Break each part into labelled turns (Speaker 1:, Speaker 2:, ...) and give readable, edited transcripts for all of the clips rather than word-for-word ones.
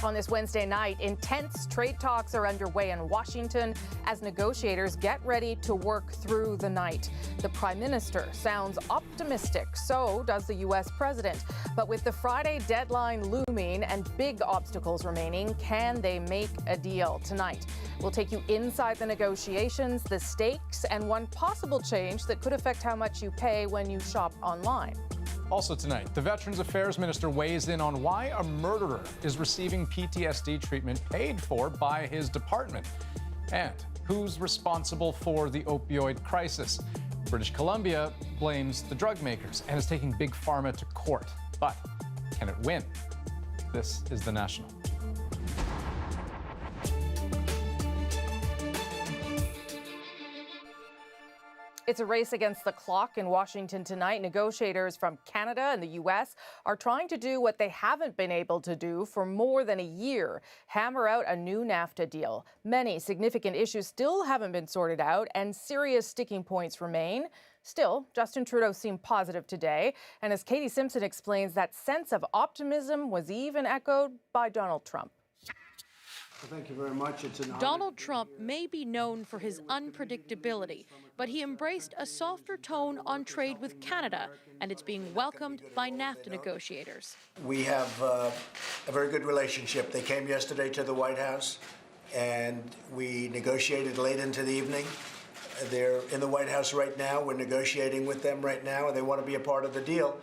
Speaker 1: On this Wednesday night, intense trade talks are underway in Washington as negotiators get ready to work through the night. The Prime Minister sounds optimistic, so does the U.S. President. But with the Friday deadline looming and big obstacles remaining, can they make a deal tonight? We'll take you inside the negotiations, the stakes, and one possible change that could affect how much you pay when you shop online.
Speaker 2: Also tonight, the Veterans Affairs Minister weighs in on why a murderer is receiving PTSD treatment paid for by his department, and who's responsible for the opioid crisis. British Columbia blames the drug makers and is taking Big Pharma to court. But can it win? This is The National.
Speaker 1: It's a race against the clock in Washington tonight. Negotiators from Canada and the U.S. are trying to do what they haven't been able to do for more than a year, hammer out a new NAFTA deal. Many significant issues still haven't been sorted out, and serious sticking points remain. Still, Justin Trudeau seemed positive today. And as Katie Simpson explains, that sense of optimism was even echoed by Donald Trump.
Speaker 3: Well, thank you very much. It's an honor.
Speaker 4: Donald Trump may be known for his unpredictability, but he embraced a softer tone on trade with Canada, and it's being welcomed by NAFTA negotiators.
Speaker 3: We have a very good relationship. They came yesterday to the White House, and we negotiated late into the evening. They're in the White House right now. We're negotiating with them right now, and they want to be a part of the deal.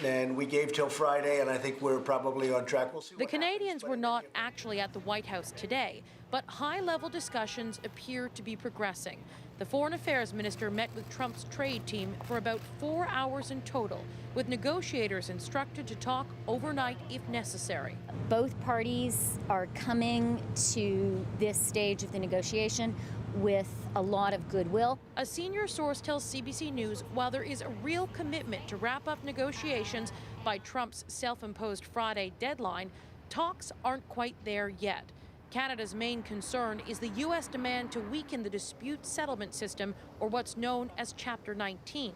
Speaker 3: And we gave till Friday, and I think we're probably on track. We'll see.
Speaker 4: The Canadians were not actually at the White House today, but high-level discussions appear to be progressing. The Foreign Affairs Minister met with Trump's trade team for about 4 hours in total, with negotiators instructed to talk overnight if necessary.
Speaker 5: Both parties are coming to this stage of the negotiation with a lot of goodwill.
Speaker 4: A senior source tells CBC News while there is a real commitment to wrap up negotiations by Trump's self-imposed Friday deadline, talks aren't quite there yet. Canada's main concern is the U.S. demand to weaken the dispute settlement system, or what's known as Chapter 19.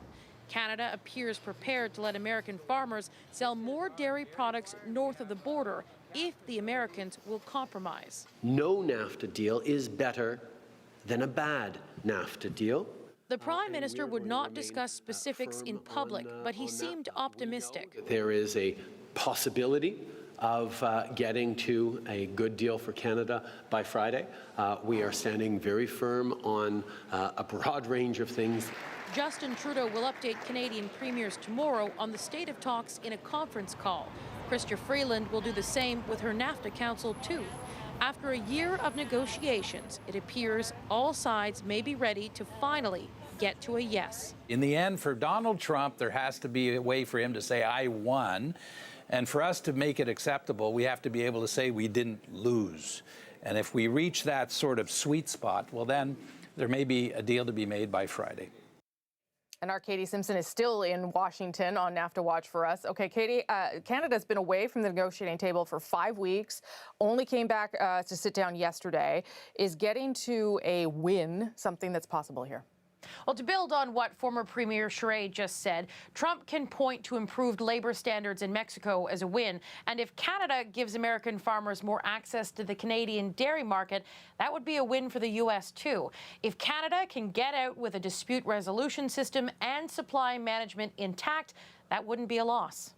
Speaker 4: Canada appears prepared to let American farmers sell more dairy products north of the border if the Americans will compromise.
Speaker 6: No NAFTA deal is better than a bad NAFTA deal.
Speaker 4: The Prime Minister would not discuss specifics in public, but he seemed optimistic.
Speaker 6: There is a possibility of getting to a good deal for Canada by Friday. We are standing very firm on a broad range of things.
Speaker 4: Justin Trudeau will update Canadian premiers tomorrow on the state of talks in a conference call. Chrystia Freeland will do the same with her NAFTA council too. After a year of negotiations, it appears all sides may be ready to finally get to a yes.
Speaker 7: In the end, for Donald Trump, there has to be a way for him to say, I won. And for us to make it acceptable, we have to be able to say we didn't lose. And if we reach that sort of sweet spot, well, then there may be a deal to be made by Friday.
Speaker 1: And our Katie Simpson is still in Washington on NAFTA Watch for us. Okay, Katie, Canada's been away from the negotiating table for 5 weeks, only came back to sit down yesterday. Is getting to a win something that's possible here?
Speaker 4: Well, to build on what former Premier Charest just said, Trump can point to improved labor standards in Mexico as a win. And if Canada gives American farmers more access to the Canadian dairy market, that would be a win for the U.S. too. If Canada can get out with a dispute resolution system and supply management intact, that wouldn't be a loss.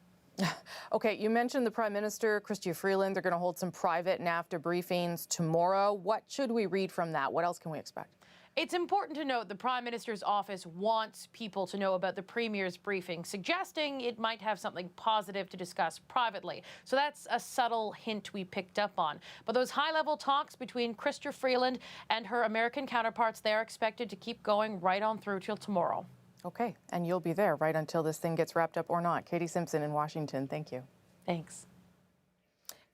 Speaker 1: Okay, you mentioned the Prime Minister, Chrystia Freeland. They're going to hold some private NAFTA briefings tomorrow. What should we read from that? What else can we expect?
Speaker 4: It's important to note the Prime Minister's office wants people to know about the Premier's briefing, suggesting it might have something positive to discuss privately. So that's a subtle hint we picked up on. But those high-level talks between Chrystia Freeland and her American counterparts, they're expected to keep going right on through till tomorrow.
Speaker 1: Okay, and you'll be there right until this thing gets wrapped up or not. Katie Simpson in Washington, thank you.
Speaker 4: Thanks.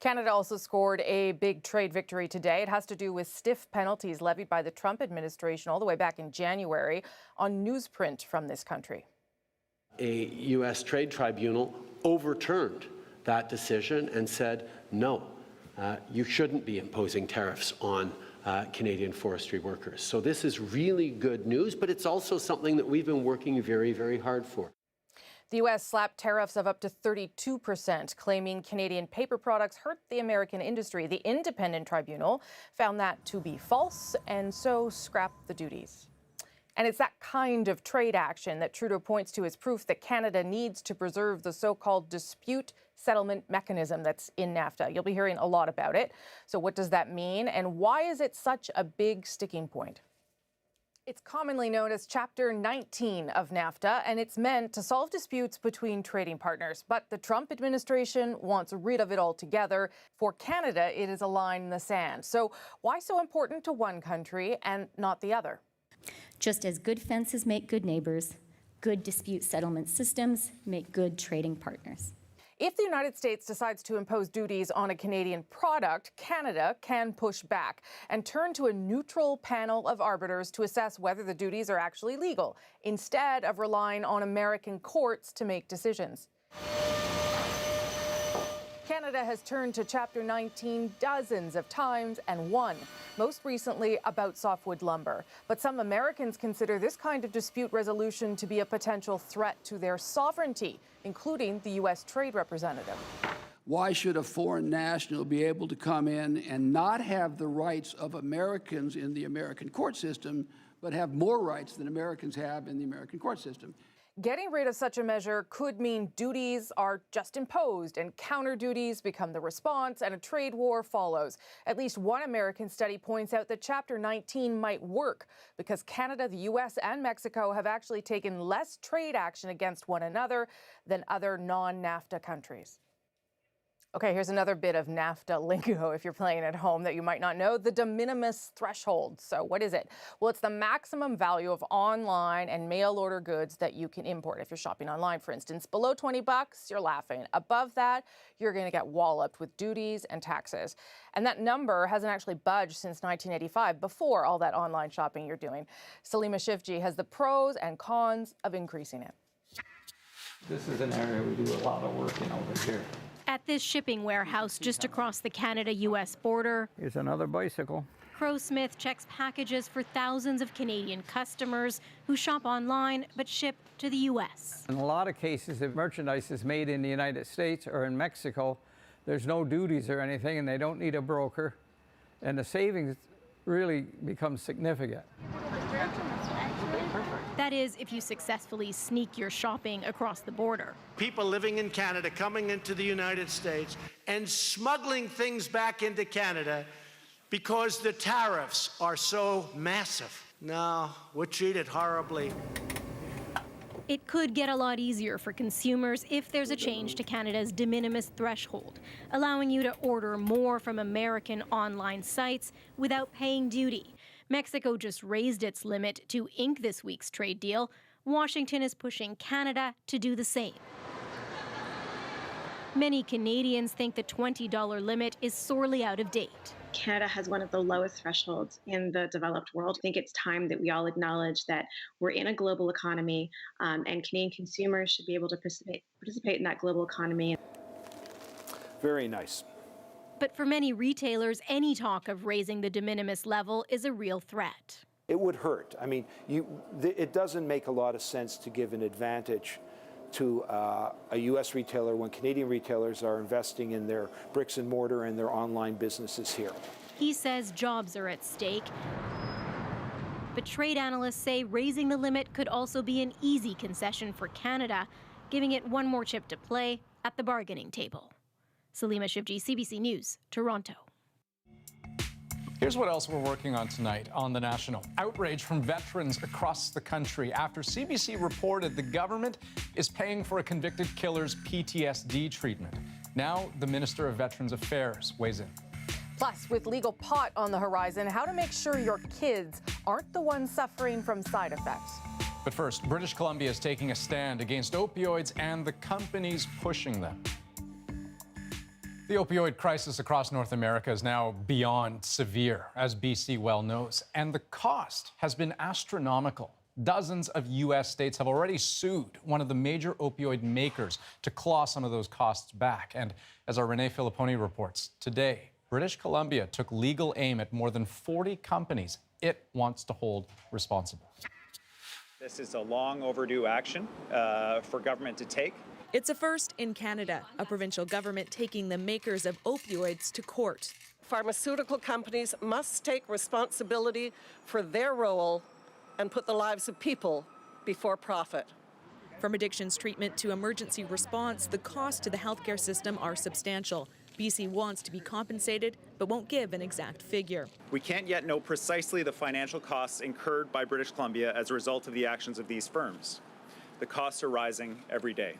Speaker 1: Canada also scored a big trade victory today. It has to do with stiff penalties levied by the Trump administration all the way back in January on newsprint from this country.
Speaker 6: A U.S. trade tribunal overturned that decision and said, no, you shouldn't be imposing tariffs on Canadian forestry workers. So this is really good news, but it's also something that we've been working very, very hard for.
Speaker 1: The U.S. slapped tariffs of up to 32%, claiming Canadian paper products hurt the American industry. The independent tribunal found that to be false and so scrapped the duties. And it's that kind of trade action that Trudeau points to as proof that Canada needs to preserve the so-called dispute settlement mechanism that's in NAFTA. You'll be hearing a lot about it. So what does that mean, and why is it such a big sticking point? It's commonly known as Chapter 19 of NAFTA, and it's meant to solve disputes between trading partners. But the Trump administration wants rid of it altogether. For Canada, it is a line in the sand. So why so important to one country and not the other?
Speaker 5: Just as good fences make good neighbors, good dispute settlement systems make good trading partners.
Speaker 1: If the United States decides to impose duties on a Canadian product, Canada can push back and turn to a neutral panel of arbiters to assess whether the duties are actually legal, instead of relying on American courts to make decisions. Canada has turned to Chapter 19 dozens of times and won, most recently about softwood lumber. But some Americans consider this kind of dispute resolution to be a potential threat to their sovereignty, including the U.S. Trade Representative.
Speaker 8: Why should a foreign national be able to come in and not have the rights of Americans in the American court system, but have more rights than Americans have in the American court system?
Speaker 1: Getting rid of such a measure could mean duties are just imposed and counter duties become the response and a trade war follows. At least one American study points out that Chapter 19 might work because Canada, the U.S. and Mexico have actually taken less trade action against one another than other non-NAFTA countries. Okay, here's another bit of NAFTA lingo if you're playing at home that you might not know, the de minimis threshold. So what is it? Well, it's the maximum value of online and mail order goods that you can import. If you're shopping online, for instance, below $20, you're laughing. Above that, you're going to get walloped with duties and taxes. And that number hasn't actually budged since 1985, before all that online shopping you're doing. Salima Shivji has the pros and cons of increasing it.
Speaker 9: This is an area we do a lot of work in over here.
Speaker 4: At this shipping warehouse just across the Canada-U.S. border,
Speaker 9: Here's another bicycle.
Speaker 4: Crow Smith checks packages for thousands of Canadian customers who shop online but ship to the U.S.
Speaker 9: In a lot of cases, if merchandise is made in the United States or in Mexico, there's no duties or anything, and they don't need a broker, and the savings really becomes significant.
Speaker 4: That is, if you successfully sneak your shopping across the border.
Speaker 10: People living in Canada coming into the United States and smuggling things back into Canada because the tariffs are so massive. No, we're treated horribly.
Speaker 4: It could get a lot easier for consumers if there's a change to Canada's de minimis threshold, allowing you to order more from American online sites without paying duty. Mexico just raised its limit to ink this week's trade deal. Washington is pushing Canada to do the same. Many Canadians think the $20 limit is sorely out of date.
Speaker 11: Canada has one of the lowest thresholds in the developed world. I think it's time that we all acknowledge that we're in a global economy, and Canadian consumers should be able to participate in that global economy.
Speaker 12: Very nice.
Speaker 4: But for many retailers, any talk of raising the de minimis level is a real threat.
Speaker 12: It would hurt. I mean, it doesn't make a lot of sense to give an advantage to a U.S. retailer when Canadian retailers are investing in their bricks and mortar and their online businesses here.
Speaker 4: He says jobs are at stake. But trade analysts say raising the limit could also be an easy concession for Canada, giving it one more chip to play at the bargaining table. Salima Shivji, CBC News, Toronto.
Speaker 2: Here's what else we're working on tonight on The National. Outrage from veterans across the country after CBC reported the government is paying for a convicted killer's PTSD treatment. Now, the Minister of Veterans Affairs weighs in.
Speaker 1: Plus, with legal pot on the horizon, how to make sure your kids aren't the ones suffering from side effects.
Speaker 2: But first, British Columbia is taking a stand against opioids and the companies pushing them. The opioid crisis across North America is now beyond severe, as BC well knows, and the cost has been astronomical. Dozens of U.S. states have already sued one of the major opioid makers to claw some of those costs back. And as our Renee Filipponi reports, today, British Columbia took legal aim at more than 40 companies it wants to hold responsible.
Speaker 13: This is a long overdue action for government to take.
Speaker 14: It's a first in Canada, a provincial government taking the makers of opioids to court.
Speaker 15: Pharmaceutical companies must take responsibility for their role and put the lives of people before profit.
Speaker 14: From addictions treatment to emergency response, the costs to the healthcare system are substantial. BC wants to be compensated, but won't give an exact figure.
Speaker 13: We can't yet know precisely the financial costs incurred by British Columbia as a result of the actions of these firms. The costs are rising every day.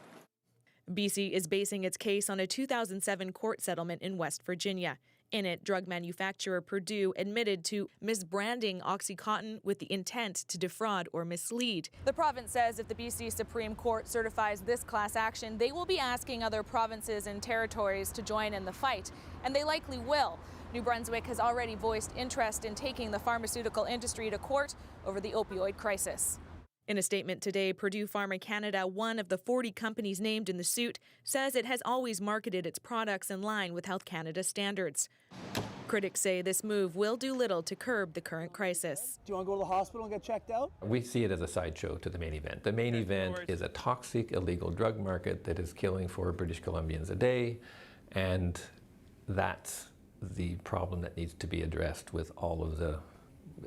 Speaker 14: BC is basing its case on a 2007 court settlement in West Virginia. In it, drug manufacturer Purdue admitted to misbranding OxyContin with the intent to defraud or mislead. The province says if the BC Supreme Court certifies this class action, they will be asking other provinces and territories to join in the fight, and they likely will. New Brunswick has already voiced interest in taking the pharmaceutical industry to court over the opioid crisis. In a statement today, Purdue Pharma Canada, one of the 40 companies named in the suit, says it has always marketed its products in line with Health Canada standards. Critics say this move will do little to curb the current crisis.
Speaker 16: Do you want to go to the hospital and get checked out?
Speaker 17: We see it as a sideshow to the main event. The main event is a toxic, illegal drug market that is killing 4 British Columbians a day, and that's the problem that needs to be addressed with all of the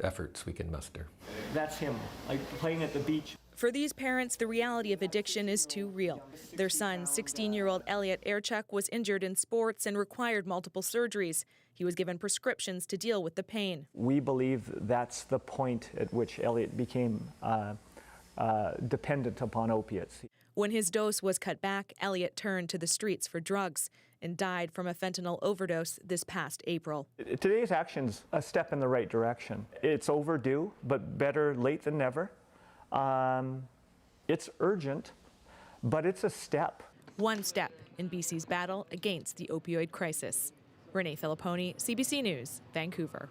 Speaker 17: efforts we can muster.
Speaker 16: That's him, like playing at the beach.
Speaker 14: For these parents, the reality of addiction is too real. Their son, 16-year-old Elliot Airchuk, was injured in sports and required multiple surgeries. He was given prescriptions to deal with the pain.
Speaker 18: We believe that's the point at which Elliot became dependent upon opiates.
Speaker 14: When his dose was cut back, Elliot turned to the streets for drugs and died from a fentanyl overdose this past April.
Speaker 18: Today's action's a step in the right direction. It's overdue, but better late than never. It's urgent, but it's a step.
Speaker 14: One step in BC's battle against the opioid crisis. Renee Filipponi, CBC News, Vancouver.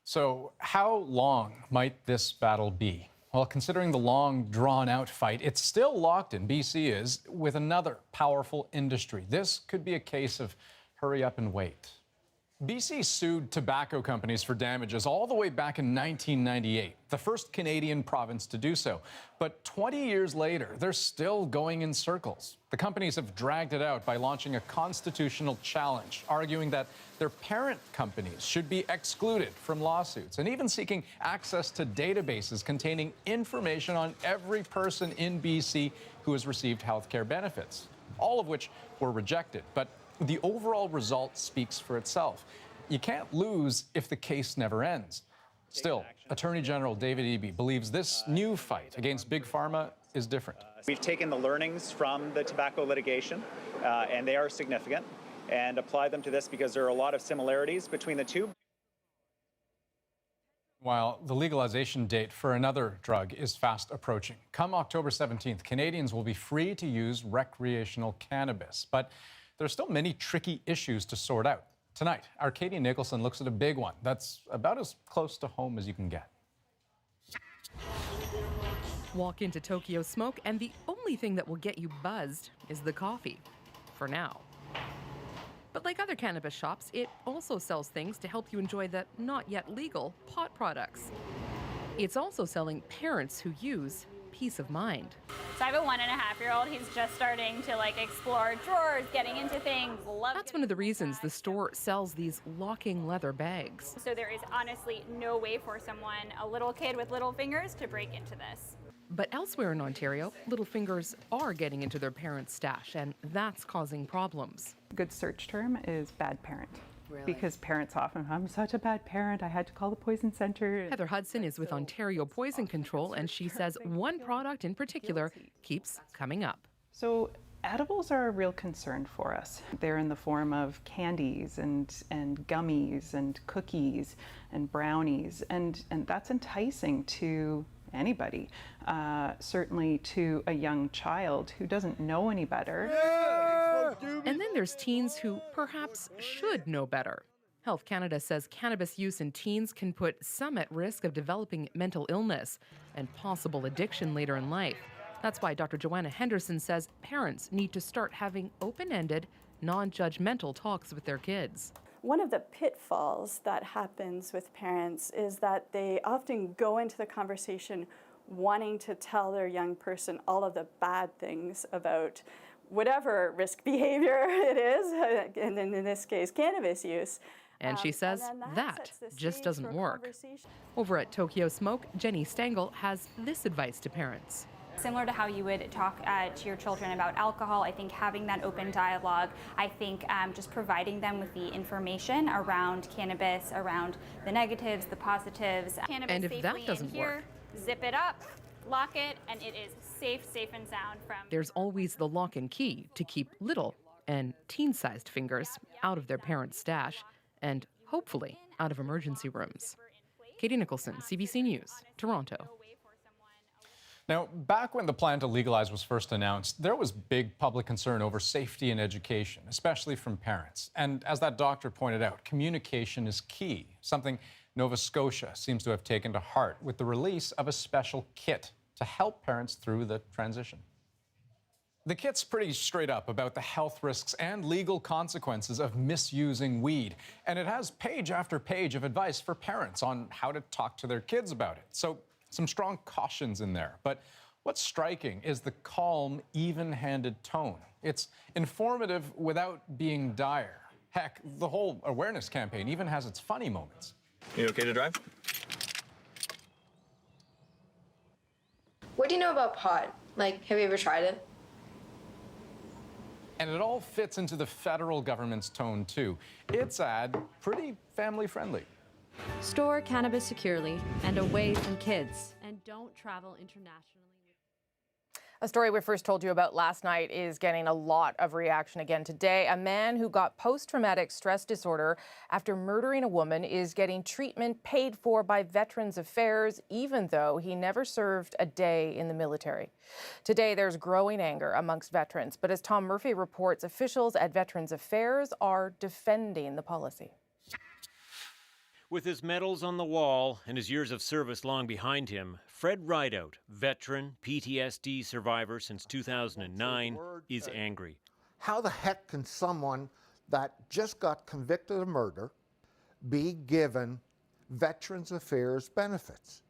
Speaker 2: So how long might this battle be? Well, considering the long, drawn-out fight, it's still locked in, BC is, with another powerful industry. This could be a case of hurry up and wait. BC sued tobacco companies for damages all the way back in 1998, the first Canadian province to do so. But 20 years later, they're still going in circles. The companies have dragged it out by launching a constitutional challenge, arguing that their parent companies should be excluded from lawsuits, and even seeking access to databases containing information on every person in BC who has received health care benefits, all of which were rejected. But the overall result speaks for itself. You can't lose if the case never ends. Still, Attorney General David Eby believes this new fight against Big Pharma is different.
Speaker 13: We've taken the learnings from the tobacco litigation, and they are significant, and applied them to this because there are a lot of similarities between the two.
Speaker 2: While the legalization date for another drug is fast approaching. Come October 17th, Canadians will be free to use recreational cannabis. But there's still many tricky issues to sort out. Tonight, our Katie Nicholson looks at a big one that's about as close to home as you can get.
Speaker 19: Walk into Tokyo Smoke, and the only thing that will get you buzzed is the coffee, for now. But like other cannabis shops, it also sells things to help you enjoy the not yet legal pot products. It's also selling parents who use peace of mind.
Speaker 20: So I have a 1.5-year-old. He's just starting to explore drawers, getting into things.
Speaker 19: That's one of the reasons the store sells these locking leather bags.
Speaker 20: So there is honestly no way for someone, a little kid with little fingers, to break into this.
Speaker 19: But elsewhere in Ontario, little fingers are getting into their parents' stash, and that's causing problems.
Speaker 21: A good search term is bad parent.
Speaker 19: Really?
Speaker 21: Because parents often, I'm such a bad parent, I had to call the poison center.
Speaker 19: Heather Hudson is with Ontario Poison Control, and she says one product in particular keeps coming up.
Speaker 21: So edibles are a real concern for us. They're in the form of candies and gummies and cookies and brownies, and that's enticing to anybody, certainly to a young child who doesn't know any better.
Speaker 19: And then there's teens who perhaps should know better. Health Canada says cannabis use in teens can put some at risk of developing mental illness and possible addiction later in life. That's why Dr. Joanna Henderson says parents need to start having open-ended, non-judgmental talks with their kids.
Speaker 22: One of the pitfalls that happens with parents is that they often go into the conversation
Speaker 3: wanting to tell their young person all of the bad things about whatever risk behavior it is, and in this case, cannabis use.
Speaker 19: And she says that just doesn't work. Over at Tokyo Smoke, Jenny Stengel has this advice to parents.
Speaker 20: Similar to how you would talk to your children about alcohol, I think having that open dialogue, I think just providing them with the information around cannabis, around the negatives, the positives. Cannabis
Speaker 19: and if that doesn't work,
Speaker 20: zip it up, lock it, and it is safe and sound from...
Speaker 19: There's always the lock and key to keep little and teen-sized fingers out of their parents' stash and hopefully out of emergency rooms. Katie Nicholson, CBC News, Toronto.
Speaker 2: Now, back when the plan to legalize was first announced, there was big public concern over safety and education, especially from parents. And as that doctor pointed out, communication is key, something Nova Scotia seems to have taken to heart with the release of a special kit to help parents through the transition. The kit's pretty straight up about the health risks and legal consequences of misusing weed. And it has page after page of advice for parents on how to talk to their kids about it. So some strong cautions in there. But what's striking is the calm, even-handed tone. It's informative without being dire. Heck, the whole awareness campaign even has its funny moments.
Speaker 22: You okay to drive?
Speaker 23: What do you know about pot? Like, have you ever tried it?
Speaker 2: And it all fits into the federal government's tone, too. Its ad, pretty family-friendly.
Speaker 24: Store cannabis securely and away from kids. And don't travel internationally.
Speaker 1: A story we first told you about last night is getting a lot of reaction again today. A man who got post-traumatic stress disorder after murdering a woman is getting treatment paid for by Veterans Affairs, even though he never served a day in the military. Today, there's growing anger amongst veterans, but as Tom Murphy reports, officials at Veterans Affairs are defending the policy.
Speaker 25: With his medals on the wall and his years of service long behind him, Fred Rideout, veteran, PTSD survivor since 2009, is angry.
Speaker 26: How the heck can someone that just got convicted of murder be given Veterans Affairs benefits?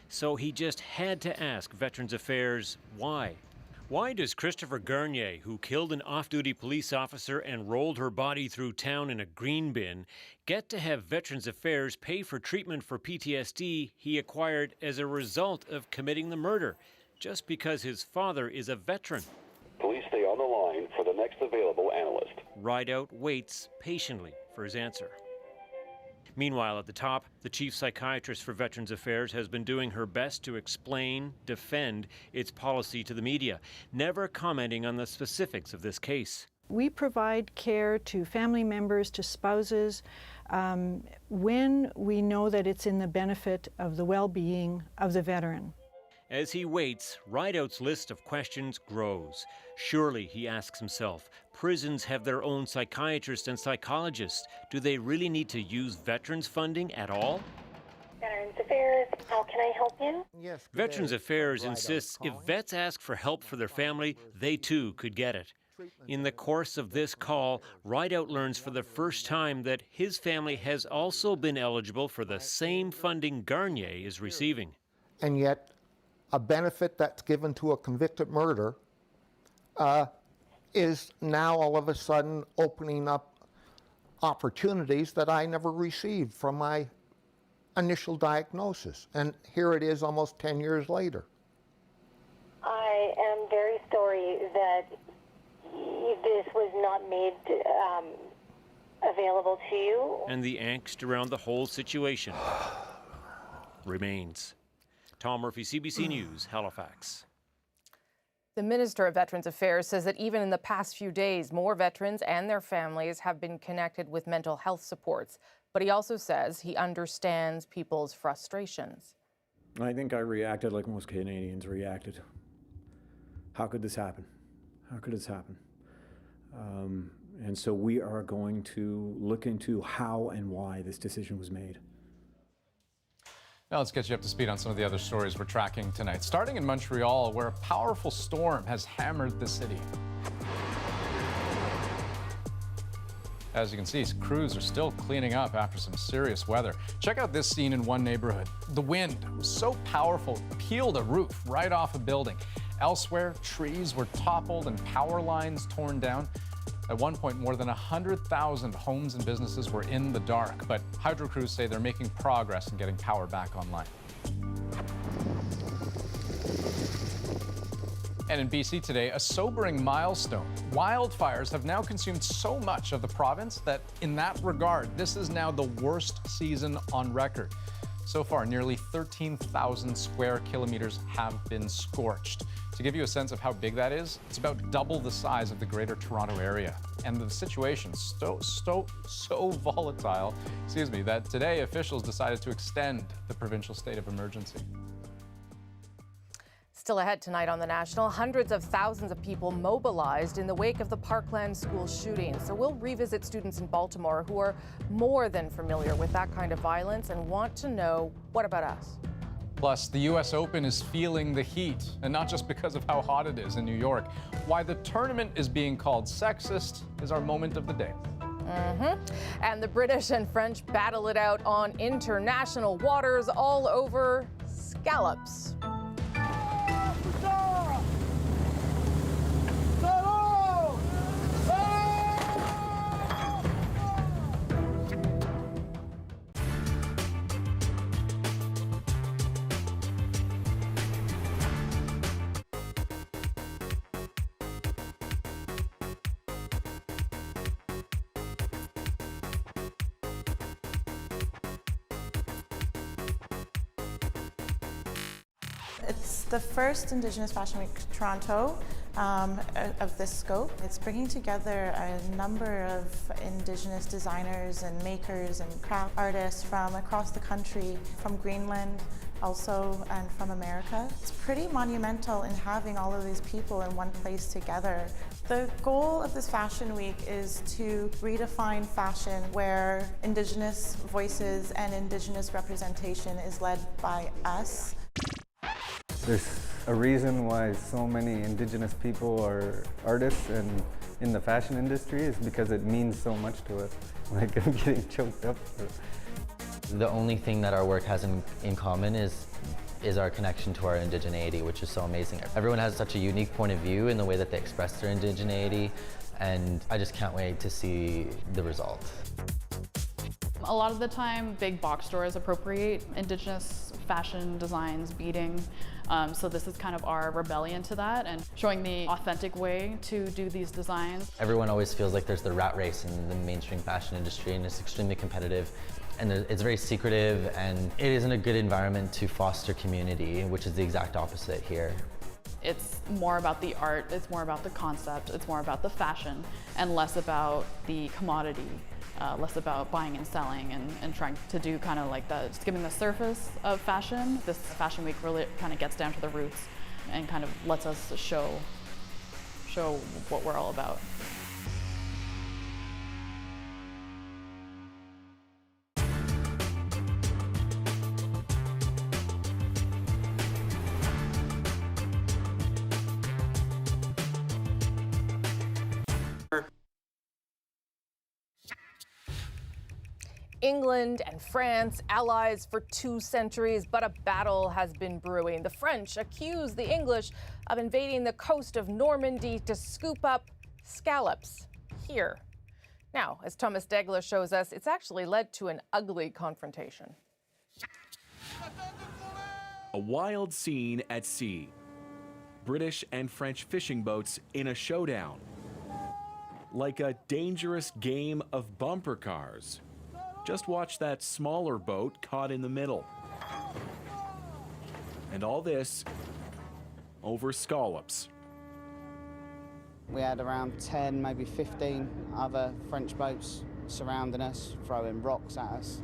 Speaker 25: So he just had to ask Veterans Affairs why. Why does Christopher Garnier, who killed an off-duty police officer and rolled her body through town in a green bin, get to have Veterans Affairs pay for treatment for PTSD he acquired as a result of committing the murder, just because his father is a veteran?
Speaker 27: Please stay on the line for the next available analyst.
Speaker 25: Rideout waits patiently for his answer. Meanwhile, at the top, the chief psychiatrist for Veterans Affairs has been doing her best to explain, defend its policy to the media, never commenting on the specifics of this case.
Speaker 28: We provide care to family members, to spouses, when we know that it's in the benefit of the well-being of the veteran.
Speaker 25: As he waits, Rideout's list of questions grows. Surely, he asks himself, prisons have their own psychiatrists and psychologists. Do they really need to use veterans funding at all?
Speaker 29: Veterans Affairs, how can I help you?
Speaker 26: Yes.
Speaker 25: Veterans Affairs insists if vets ask for help for their family, they too could get it. In the course of this call, Rideout learns for the first time that his family has also been eligible for the same funding Garnier is receiving.
Speaker 26: And yet, a benefit that's given to a convicted murder is now all of a sudden opening up opportunities that I never received from my initial diagnosis. And here it is almost 10 years later.
Speaker 29: I am very sorry that this was not made available to you.
Speaker 25: And the angst around the whole situation remains. Tom Murphy, CBC News, Halifax.
Speaker 1: The Minister of Veterans Affairs says that even in the past few days, more veterans and their families have been connected with mental health supports. But he also says he understands people's frustrations.
Speaker 30: I think I reacted like most Canadians reacted. How could this happen? How could this happen? And so we are going to look into how and why this decision was made.
Speaker 2: Now let's get you up to speed on some of the other stories we're tracking tonight. Starting in Montreal, where a powerful storm has hammered the city. As you can see, crews are still cleaning up after some serious weather. Check out this scene in one neighborhood. The wind was so powerful, it peeled a roof right off a building. Elsewhere, trees were toppled and power lines torn down. At one point, more than 100,000 homes and businesses were in the dark, but hydro crews say they're making progress in getting power back online. And in BC today, a sobering milestone. Wildfires have now consumed so much of the province that in that regard, this is now the worst season on record. So far, nearly 13,000 square kilometers have been scorched. To give you a sense of how big that is, it's about double the size of the Greater Toronto area. And the situation's so volatile, that today officials decided to extend the provincial state of emergency.
Speaker 1: Still ahead tonight on The National, hundreds of thousands of people mobilized in the wake of the Parkland school shooting. So we'll revisit students in Baltimore who are more than familiar with that kind of violence and want to know, what about us?
Speaker 2: Plus, the U.S. Open is feeling the heat, and not just because of how hot it is in New York. Why the tournament is being called sexist is our moment of the day.
Speaker 1: And the British and French battle it out on international waters all over scallops.
Speaker 4: It's the first Indigenous Fashion Week Toronto of this scope. It's bringing together a number of Indigenous designers and makers and craft artists from across the country, from Greenland also, and from America. It's pretty monumental in having all of these people in one place together. The goal of this Fashion Week is to redefine fashion where Indigenous voices and Indigenous representation is led by us.
Speaker 5: There's a reason why so many Indigenous people are artists and in the fashion industry is because it means so much to us. Like, I'm getting choked up.
Speaker 6: The only thing that our work has in common is our connection to our indigeneity, which is so amazing. Everyone has such a unique point of view in the way that they express their indigeneity, and I just can't wait to see the result.
Speaker 7: A lot of the time, big box stores appropriate Indigenous fashion designs, beading. So this is kind of our rebellion to that and showing the authentic way to do these designs.
Speaker 6: Everyone always feels like there's the rat race in the mainstream fashion industry, and it's extremely competitive. And it's very secretive, and it isn't a good environment to foster community, which is the exact opposite here.
Speaker 7: It's more about the art, it's more about the concept, it's more about the fashion, and less about the commodity. Less about buying and selling and trying to do kind of like skimming the surface of fashion. This Fashion Week really kind of gets down to the roots and kind of lets us show what we're all about.
Speaker 1: England and France, allies for 2 centuries, but a battle has been brewing. The French accuse the English of invading the coast of Normandy to scoop up scallops here. Now, as Thomas Degler shows us, it's actually led to an ugly confrontation.
Speaker 8: A wild scene at sea. British and French fishing boats in a showdown. Like a dangerous game of bumper cars. Just watch that smaller boat caught in the middle. And all this over scallops.
Speaker 9: We had around 10, maybe 15 other French boats surrounding us, throwing rocks at us,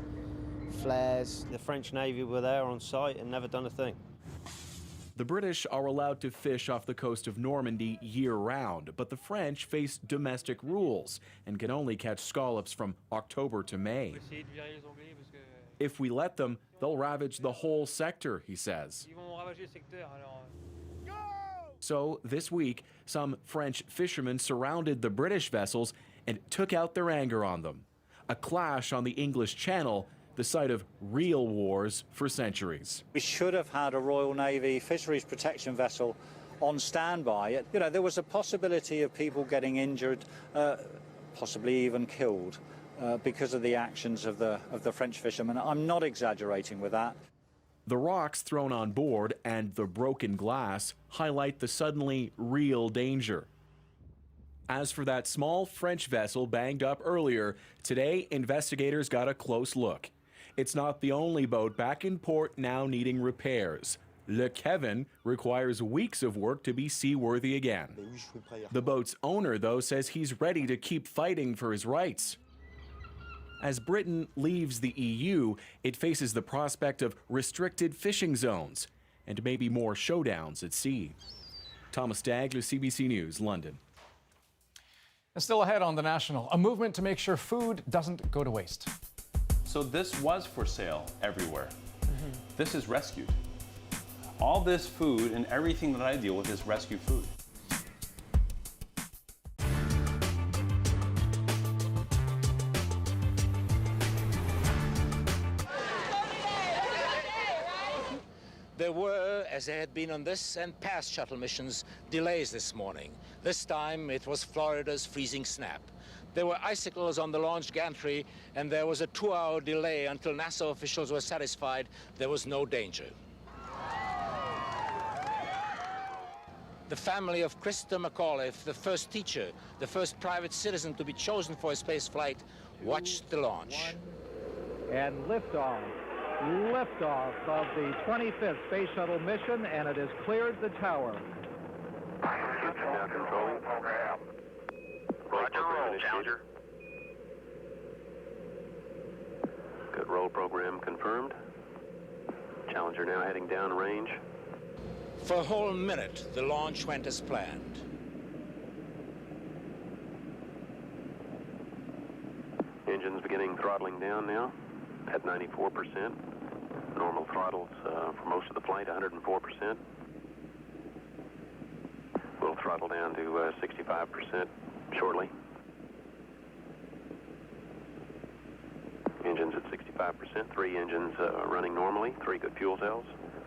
Speaker 9: flares.
Speaker 10: The French Navy were there on site and never done a thing.
Speaker 8: The British are allowed to fish off the coast of Normandy year-round, but the French face domestic rules and can only catch scallops from October to May. If we let them, they'll ravage the whole sector, he says. So this week, some French fishermen surrounded the British vessels and took out their anger on them. A clash on the English Channel, the site of real wars for centuries.
Speaker 11: We should have had a Royal Navy fisheries protection vessel on standby. You know, there was a possibility of people getting injured, possibly even killed, because of the actions of the French fishermen. I'm not exaggerating with that.
Speaker 8: The rocks thrown on board and the broken glass highlight the suddenly real danger. As for that small French vessel banged up earlier, today investigators got a close look. It's not the only boat back in port now needing repairs. Le Kevin requires weeks of work to be seaworthy again. The boat's owner, though, says he's ready to keep fighting for his rights. As Britain leaves the EU, it faces the prospect of restricted fishing zones and maybe more showdowns at sea. Thomas Dagler, CBC News, London.
Speaker 2: And still ahead on The National, a movement to make sure food doesn't go to waste.
Speaker 12: So this was for sale everywhere. This is rescued. All this food and everything that I deal with is rescue food.
Speaker 13: There were, as there had been on this and past shuttle missions, delays this morning. This time it was Florida's freezing snap. There were icicles on the launch gantry, and there was a 2-hour delay until NASA officials were satisfied there was no danger. The family of Krista McAuliffe, the first teacher, the first private citizen to be chosen for a space flight, watched the launch.
Speaker 14: And liftoff of the 25th Space Shuttle mission, and it has cleared the tower.
Speaker 27: Now controlling.
Speaker 15: Roger, roll, Challenger.
Speaker 27: Good roll program confirmed. Challenger now heading down range.
Speaker 13: For a whole minute, the launch went as planned.
Speaker 27: Engines beginning throttling down now at 94%. Normal throttles for most of the flight, 104%. We'll throttle down to 65% shortly. Engines at 65%, 3 engines running normally, 3 good fuel cells,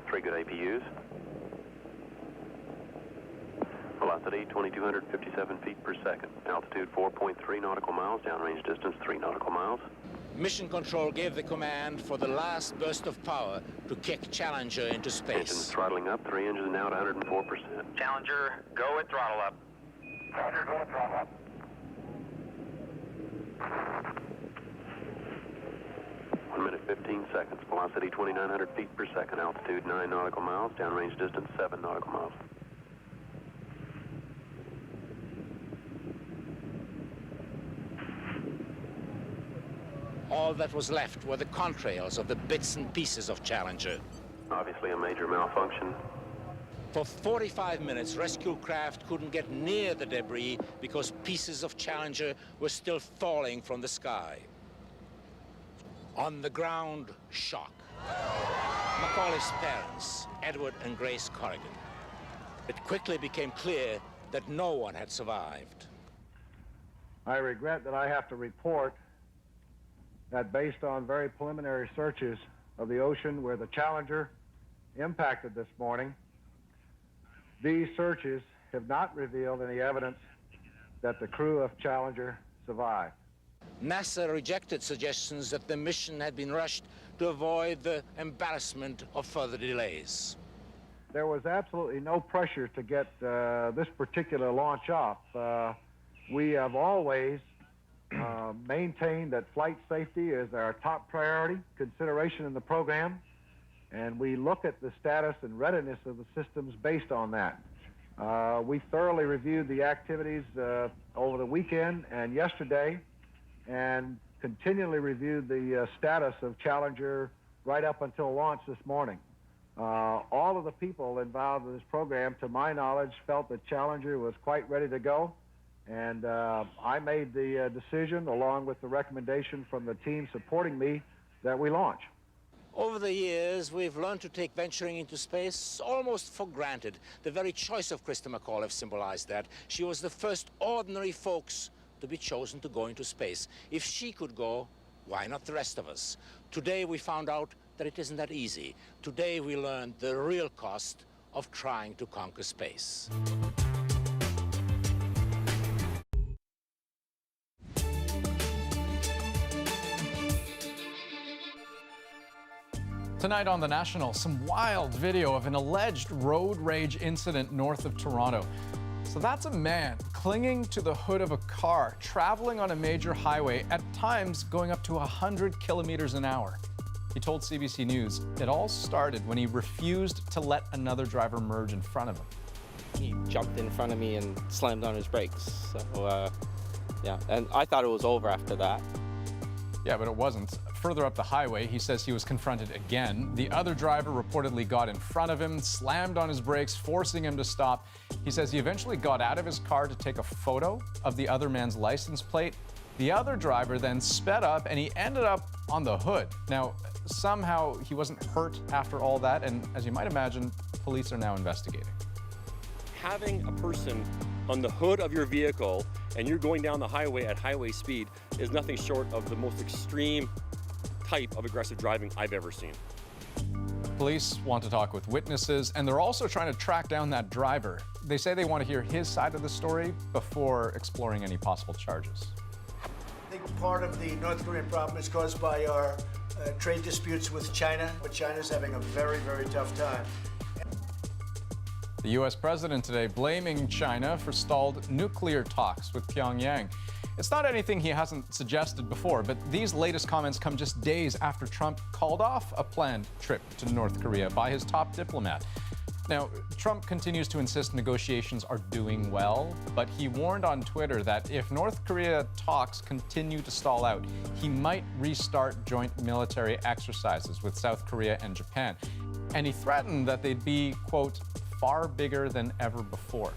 Speaker 27: 3 good APUs. Velocity 2,257 feet per second. Altitude 4.3 nautical miles, downrange distance 3 nautical miles.
Speaker 13: Mission Control gave the command for the last burst of power to kick Challenger into space.
Speaker 27: Engines throttling up, 3 engines now at 104%.
Speaker 15: Challenger, go with throttle up.
Speaker 27: Challenger, go with throttle up. One minute, 15 seconds. Velocity 2,900 feet per second. Altitude 9 nautical miles. Downrange distance 7 nautical miles.
Speaker 13: All that was left were the contrails of the bits and pieces of Challenger.
Speaker 27: Obviously a major malfunction.
Speaker 13: For 45 minutes, rescue craft couldn't get near the debris because pieces of Challenger were still falling from the sky. On the ground, shock. McAuliffe's parents, Edward and Grace Corrigan. It quickly became clear that no one had survived.
Speaker 14: I regret that I have to report that based on very preliminary searches of the ocean where the Challenger impacted this morning, these searches have not revealed any evidence that the crew of Challenger survived.
Speaker 13: NASA rejected suggestions that the mission had been rushed to avoid the embarrassment of further delays.
Speaker 14: There was absolutely no pressure to get this particular launch off. We have always maintained that flight safety is our top priority consideration in the program, and we look at the status and readiness of the systems based on that. We thoroughly reviewed the activities over the weekend and yesterday, and continually reviewed the status of Challenger right up until launch this morning. All of the people involved in this program, to my knowledge, felt that Challenger was quite ready to go. And I made the decision, along with the recommendation from the team supporting me, that we launch.
Speaker 13: Over the years, we've learned to take venturing into space almost for granted. The very choice of Krista McAuliffe symbolized that. She was the first ordinary folks to be chosen to go into space. If she could go, why not the rest of us? Today we found out that it isn't that easy. Today we learned the real cost of trying to conquer space.
Speaker 2: Tonight on The National, some wild video of an alleged road rage incident north of Toronto. So that's a man clinging to the hood of a car, traveling on a major highway, at times going up to 100 kilometers an hour. He told CBC News it all started when he refused to let another driver merge in front of him.
Speaker 3: He jumped in front of me and slammed on his brakes. So, yeah, and I thought it was over after that.
Speaker 2: Yeah, but it wasn't. Further up the highway, he says he was confronted again. The other driver reportedly got in front of him, slammed on his brakes, forcing him to stop. He says he eventually got out of his car to take a photo of the other man's license plate. The other driver then sped up and he ended up on the hood. Now, somehow he wasn't hurt after all that, and as you might imagine, police are now investigating.
Speaker 16: Having a person on the hood of your vehicle and you're going down the highway at highway speed is nothing short of the most extreme type of aggressive driving I've ever seen.
Speaker 2: Police want to talk with witnesses, and they're also trying to track down that driver. They say they want to hear his side of the story before exploring any possible charges.
Speaker 17: I think part of the North Korean problem is caused by our trade disputes with China, but China's having a very, very tough time.
Speaker 2: The U.S. president today blaming China for stalled nuclear talks with Pyongyang. It's not anything he hasn't suggested before, but these latest comments come just days after Trump called off a planned trip to North Korea by his top diplomat. Now, Trump continues to insist negotiations are doing well, but he warned on Twitter that if North Korea talks continue to stall out, he might restart joint military exercises with South Korea and Japan. And he threatened that they'd be, quote, far bigger than ever before.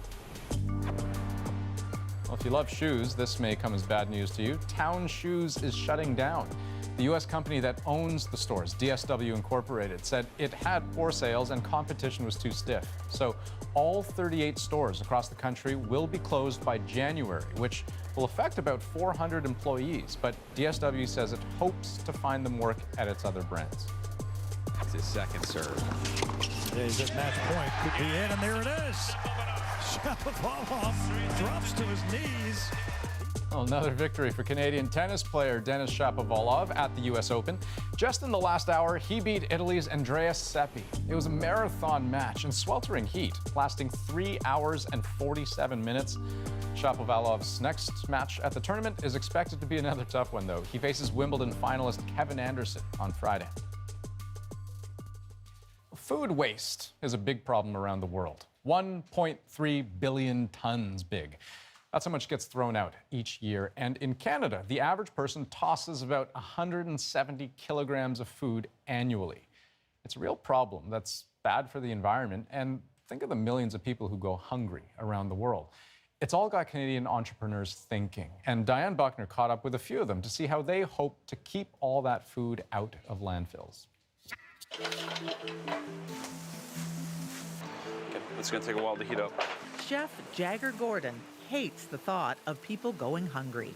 Speaker 2: Well, if you love shoes, this may come as bad news to you. Town Shoes is shutting down. The U.S. company that owns the stores, DSW Incorporated, said it had poor sales and competition was too stiff. So all 38 stores across the country will be closed by January, which will affect about 400 employees. But DSW says it hopes to find them work at its other brands.
Speaker 18: It's his second serve.
Speaker 19: Is at match point, could be in, and there it is. Shapovalov drops to his knees.
Speaker 2: Well, another victory for Canadian tennis player Denis Shapovalov at the U.S. Open. Just in the last hour, he beat Italy's Andrea Seppi. It was a marathon match in sweltering heat, lasting 3 hours and 47 minutes. Shapovalov's next match at the tournament is expected to be another tough one, though. He faces Wimbledon finalist Kevin Anderson on Friday. Food waste is a big problem around the world. 1.3 billion tons big. That's how much gets thrown out each year. And in Canada, the average person tosses about 170 kilograms of food annually. It's a real problem that's bad for the environment. And think of the millions of people who go hungry around the world. It's all got Canadian entrepreneurs thinking. And Diane Buckner caught up with a few of them to see how they hope to keep all that food out of landfills.
Speaker 12: It's going to take a while to heat up.
Speaker 20: Chef Jagger Gordon hates the thought of people going hungry.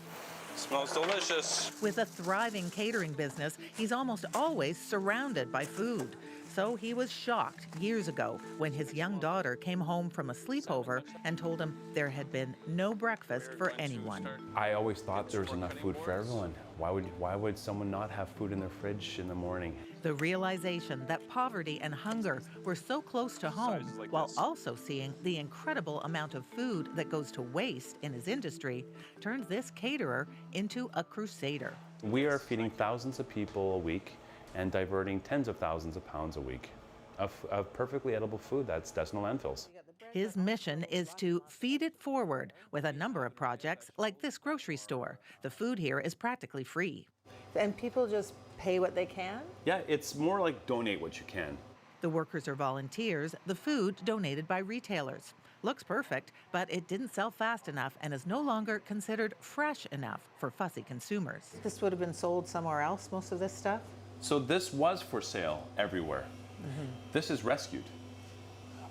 Speaker 12: Smells delicious.
Speaker 20: With a thriving catering business, he's almost always surrounded by food. So he was shocked years ago when his young daughter came home from a sleepover and told him there had been no breakfast for anyone.
Speaker 12: I always thought there was enough food for everyone. Why would someone not have food in their fridge in the morning?
Speaker 20: The realization that poverty and hunger were so close to home, while also seeing the incredible amount of food that goes to waste in his industry, turned this caterer into a crusader.
Speaker 12: We are feeding thousands of people a week and diverting tens of thousands of pounds a week of perfectly edible food that's destined landfills.
Speaker 20: His mission is to feed it forward with a number of projects like this grocery store. The food here is practically free.
Speaker 21: And people just pay what they can?
Speaker 12: Yeah, it's more like donate what you can.
Speaker 20: The workers are volunteers, the food donated by retailers. Looks perfect, but it didn't sell fast enough and is no longer considered fresh enough for fussy consumers.
Speaker 21: This would have been sold somewhere else, most of this stuff?
Speaker 12: So this was for sale everywhere. Mm-hmm. This is rescued.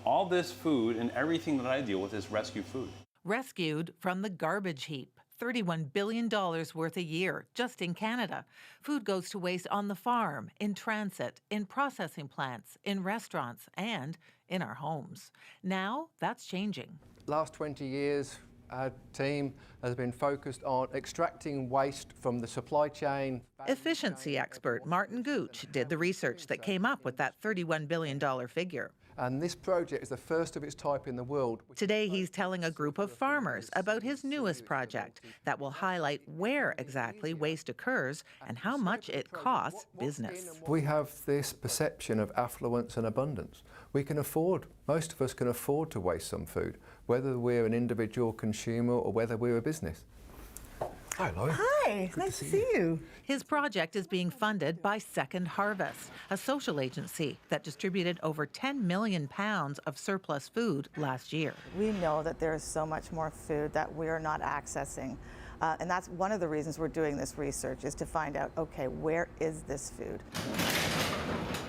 Speaker 12: All this food and everything that I deal with is rescue food.
Speaker 20: Rescued from the garbage heap. $31 billion worth a year, just in Canada. Food goes to waste on the farm, in transit, in processing plants, in restaurants, and in our homes. Now, that's changing.
Speaker 4: Last 20 years, our team has been focused on extracting waste from the supply chain.
Speaker 20: Efficiency expert Martin Gooch did the research that came up with that $31 billion figure.
Speaker 4: And this project is the first of its type in the world.
Speaker 20: Today, he's telling a group of farmers about his newest project that will highlight where exactly waste occurs and how much it costs business.
Speaker 4: We have this perception of affluence and abundance. We can afford, most of us can afford to waste some food, whether we're an individual consumer or whether we're a business. Hi, Laurie.
Speaker 21: Hi, nice to see you.
Speaker 20: His project is being funded by Second Harvest, a social agency that distributed over 10 million pounds of surplus food last year.
Speaker 5: We know that there is so much more food that we're not accessing. And that's one of the reasons we're doing this research, is to find out, okay, where is this food?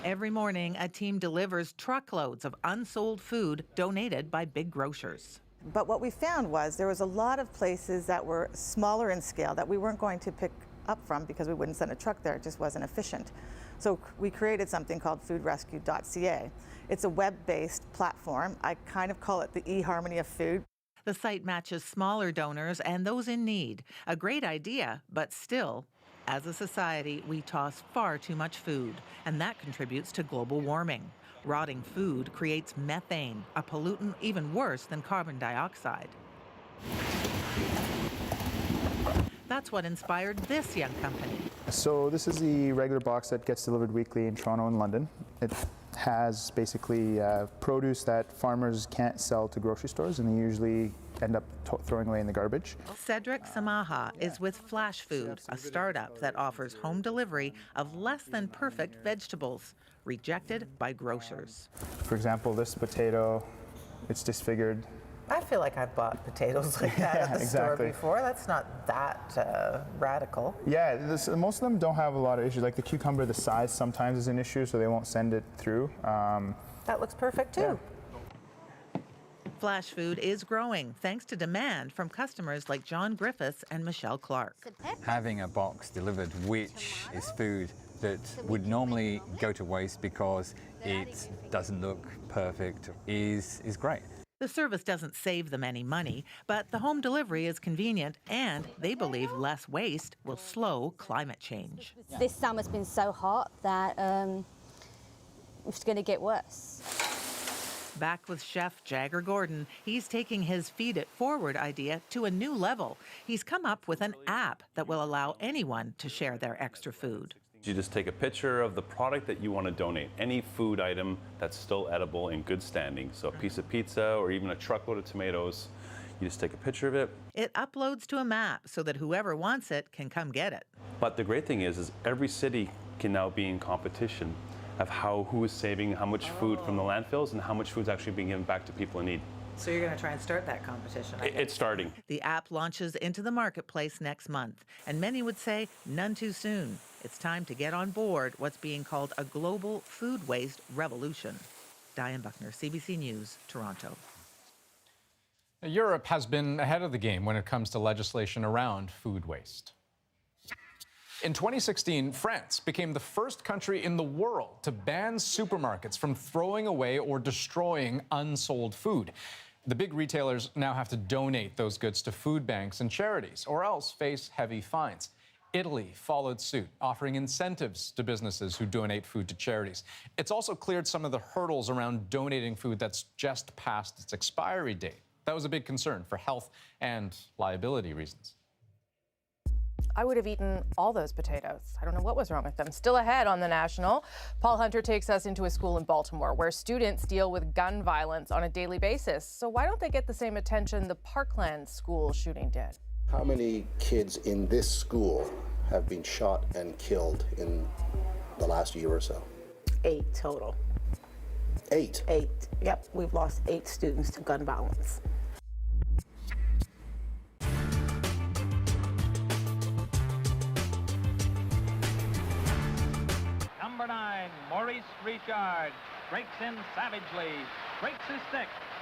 Speaker 20: Every morning, a team delivers truckloads of unsold food donated by big grocers.
Speaker 5: But what we found was there was a lot of places that were smaller in scale that we weren't going to pick up from because we wouldn't send a truck there. It just wasn't efficient. So we created something called foodrescue.ca. It's a web-based platform. I kind of call it the eHarmony of food.
Speaker 20: The site matches smaller donors and those in need. A great idea, but still, as a society, we toss far too much food, and that contributes to global warming. Rotting food creates methane, a pollutant even worse than carbon dioxide. That's what inspired this young company.
Speaker 22: So this is the regular box that gets delivered weekly in Toronto and London. It has basically produce that farmers can't sell to grocery stores, and they usually end up throwing away in the garbage.
Speaker 20: Cedric Samaha is with Flash Food, a startup that offers home delivery of less than perfect vegetables, rejected by grocers.
Speaker 22: For example, this potato, it's disfigured.
Speaker 21: I feel like I've bought potatoes like that at the store
Speaker 22: exactly.
Speaker 21: before. That's not that radical.
Speaker 22: Yeah, most of them don't have a lot of issues. Like the cucumber, the size sometimes is an issue, so they won't send it through.
Speaker 21: That looks perfect too.
Speaker 22: Yeah.
Speaker 20: Flash Food is growing thanks to demand from customers like John Griffiths and Michelle Clark.
Speaker 23: Having a box delivered which is food that would normally go to waste because it doesn't look perfect is great.
Speaker 20: The service doesn't save them any money, but the home delivery is convenient, and they believe less waste will slow climate change.
Speaker 24: This summer's been so hot that it's going to get worse.
Speaker 20: Back with chef Jagger Gordon, he's taking his Feed It Forward idea to a new level. He's come up with an app that will allow anyone to share their extra food.
Speaker 12: You just take a picture of the product that you want to donate, any food item that's still edible in good standing. So a piece of pizza or even a truckload of tomatoes, you just take a picture of it.
Speaker 20: It uploads to a map so that whoever wants it can come get it.
Speaker 12: But the great thing is every city can now be in competition of who is saving how much food from the landfills and how much food is actually being given back to people in need.
Speaker 21: So you're going to try and start that competition, I guess.
Speaker 12: It's starting.
Speaker 20: The app launches into the marketplace next month, and many would say none too soon. It's time to get on board what's being called a global food waste revolution. Diane Buckner, CBC News, Toronto.
Speaker 2: Europe has been ahead of the game when it comes to legislation around food waste. In 2016, France became the first country in the world to ban supermarkets from throwing away or destroying unsold food. The big retailers now have to donate those goods to food banks and charities, or else face heavy fines. Italy followed suit, offering incentives to businesses who donate food to charities. It's also cleared some of the hurdles around donating food that's just past its expiry date. That was a big concern for health and liability reasons.
Speaker 1: I would have eaten all those potatoes. I don't know what was wrong with them. Still ahead on The National, Paul Hunter takes us into a school in Baltimore where students deal with gun violence on a daily basis. So why don't they get the same attention the Parkland school shooting did?
Speaker 25: How many kids in this school have been shot and killed in the last year or so?
Speaker 26: 8 total.
Speaker 25: 8?
Speaker 26: 8, yep. We've lost 8 students to gun violence.
Speaker 28: Number 9, Maurice Richard, breaks in savagely, breaks his stick,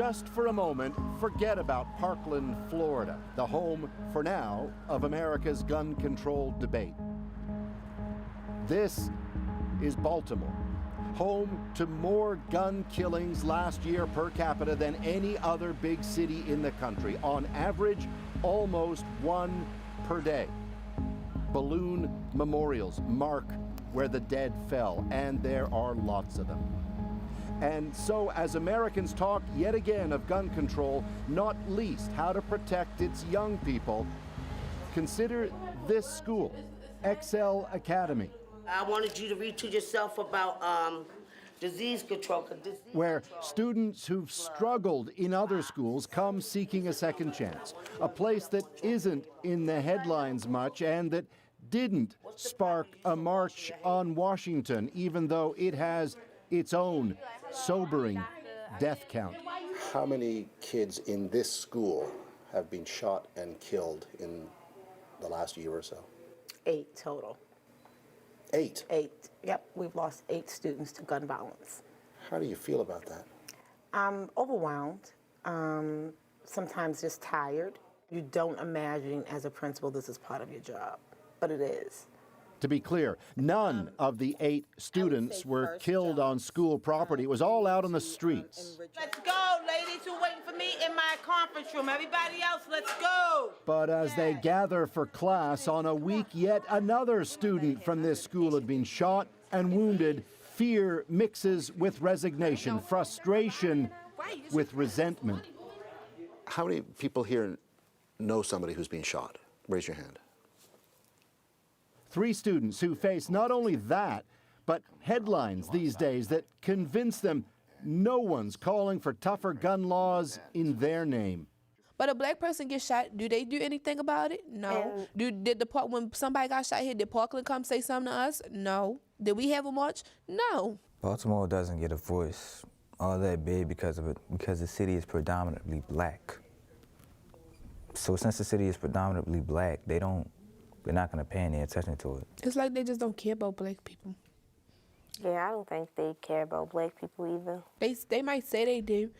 Speaker 3: just for a moment, forget about Parkland, Florida, the home, for now, of America's gun control debate. This is Baltimore, home to more gun killings last year per capita than any other big city in the country. On average, almost one per day. Balloon memorials mark where the dead fell, and there are lots of them. And so, as Americans talk yet again of gun control, not least how to protect its young people, consider this school, Excel Academy.
Speaker 10: I wanted you to read to yourself about disease control.
Speaker 3: Where students who've struggled in other schools come seeking a second chance. A place that isn't in the headlines much and that didn't spark a march on Washington, even though it has its own sobering death count.
Speaker 25: How many kids in this school have been shot and killed in the last year or so?
Speaker 26: 8 total.
Speaker 25: 8?
Speaker 26: 8. Yep, we've lost 8 students to gun violence.
Speaker 25: How do you feel about that?
Speaker 26: I'm overwhelmed, sometimes just tired. You don't imagine as a principal this is part of your job, but it is.
Speaker 3: To be clear, none of the 8 students were killed on school property. It was all out on the streets.
Speaker 10: Let's go, ladies who are waiting for me in my conference room. Everybody else, let's go.
Speaker 3: But as they gather for class on a week, yet another student from this school had been shot and wounded. Fear mixes with resignation, frustration with resentment.
Speaker 25: How many people here know somebody who's been shot? Raise your hand.
Speaker 3: 3 students who face not only that, but headlines these days that convince them no one's calling for tougher gun laws in their name.
Speaker 11: But a black person gets shot, do they do anything about it? No. When somebody got shot here, did Parkland come say something to us? No. Did we have a march? No.
Speaker 13: Baltimore doesn't get a voice all that big because the city is predominantly black. So since the city is predominantly black, they're not going to pay any attention to it.
Speaker 11: It's like they just don't care about black people.
Speaker 26: Yeah, I don't think they care about black people either.
Speaker 11: They might say they do,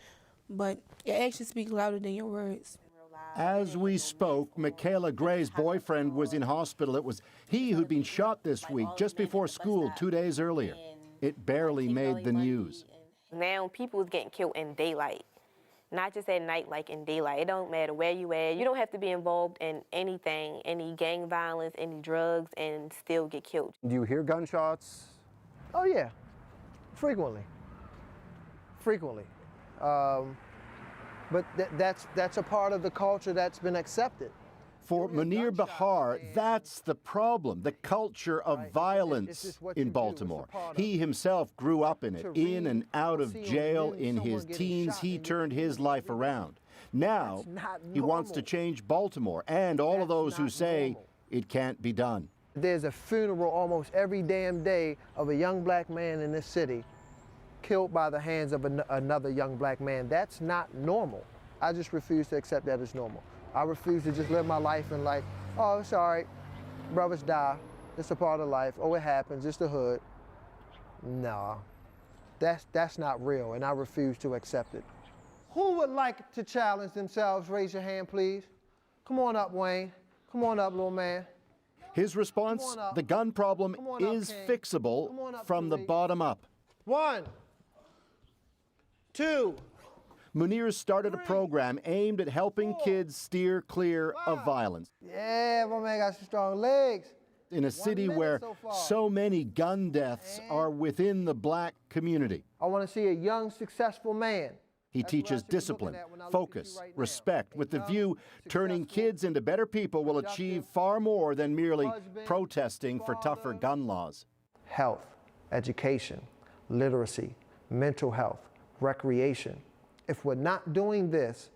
Speaker 11: but your actions speak louder than your words.
Speaker 3: As we spoke, Michaela Gray's boyfriend was in hospital. It was he who'd been shot this week, just before school 2 days earlier. It barely made the news.
Speaker 15: Now people is getting killed in daylight. Not just at night, like in daylight. It don't matter where you at. You don't have to be involved in anything, any gang violence, any drugs, and still get killed.
Speaker 16: Do you hear gunshots? Oh yeah, frequently. But that's a part of the culture that's been accepted.
Speaker 3: For Munir Bahar, that's the problem, the culture of violence in Baltimore. He himself grew up in it, in and out of jail in his teens. He turned his life around. Now, he wants to change Baltimore and all of those who say it can't be done.
Speaker 16: There's a funeral almost every damn day of a young black man in this city killed by the hands of another young black man. That's not normal. I just refuse to accept that as normal. I refuse to just live my life and like, oh, it's all right, brothers die, it's a part of life, oh, it happens, it's the hood. No, that's not real, and I refuse to accept it. Who would like to challenge themselves? Raise your hand, please. Come on up, Wayne. Come on up, little man.
Speaker 3: His response, the gun problem is fixable from the bottom up.
Speaker 16: 1, 2.
Speaker 3: Munir started a program aimed at helping kids steer clear of violence.
Speaker 16: Yeah, my man got some strong legs.
Speaker 3: In a city where so many gun deaths are within the black community.
Speaker 16: I want to see a young, successful man.
Speaker 3: He teaches discipline, focus, respect, with the view turning kids into better people will achieve far more than merely protesting for tougher gun laws.
Speaker 16: Health, education, literacy, mental health, recreation. If we're not doing this,